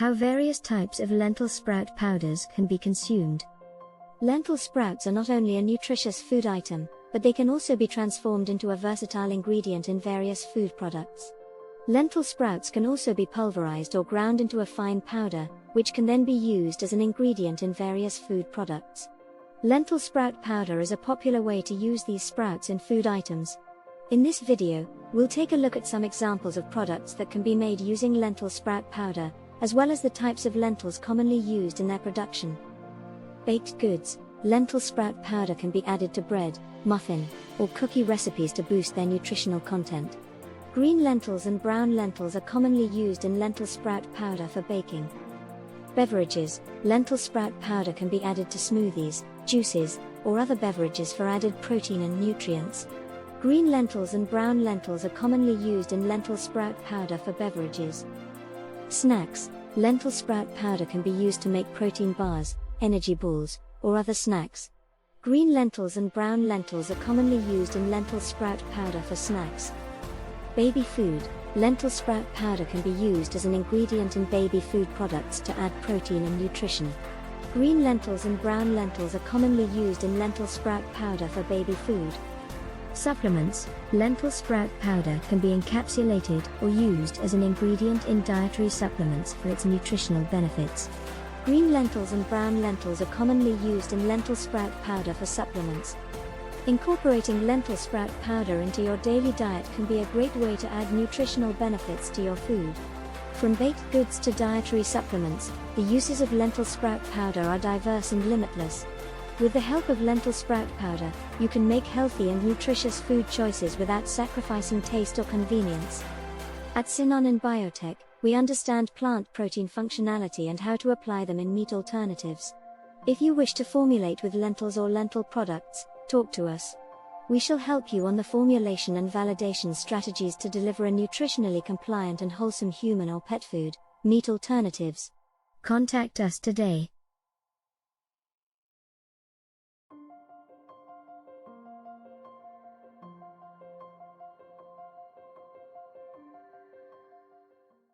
How various types of lentil sprout powders can be consumed. Lentil sprouts are not only a nutritious food item, but they can also be transformed into a versatile ingredient in various food products. Lentil sprouts can also be pulverized or ground into a fine powder, which can then be used as an ingredient in various food products. Lentil sprout powder is a popular way to use these sprouts in food items. In this video, we'll take a look at some examples of products that can be made using lentil sprout powder, as well as the types of lentils commonly used in their production. Baked goods. Lentil sprout powder can be added to bread, muffin, or cookie recipes to boost their nutritional content. Green lentils and brown lentils are commonly used in lentil sprout powder for baking. Beverages. Lentil sprout powder can be added to smoothies, juices, or other beverages for added protein and nutrients. Green lentils and brown lentils are commonly used in lentil sprout powder for beverages. Snacks. Lentil sprout powder can be used to make protein bars, energy balls, or other snacks. Green lentils and brown lentils are commonly used in lentil sprout powder for snacks. Baby food. Lentil sprout powder can be used as an ingredient in baby food products to add protein and nutrition. Green lentils and brown lentils are commonly used in lentil sprout powder for baby food. Supplements. Lentil sprout powder can be encapsulated or used as an ingredient in dietary supplements for its nutritional benefits. Green lentils and brown lentils are commonly used in lentil sprout powder for supplements. Incorporating lentil sprout powder into your daily diet can be a great way to add nutritional benefits to your food. From baked goods to dietary supplements, the uses of lentil sprout powder are diverse and limitless. With the help of lentil sprout powder, you can make healthy and nutritious food choices without sacrificing taste or convenience. At Sinonin Biotech, we understand plant protein functionality and how to apply them in meat alternatives. If you wish to formulate with lentils or lentil products, talk to us. We shall help you on the formulation and validation strategies to deliver a nutritionally compliant and wholesome human or pet food, meat alternatives. Contact us today.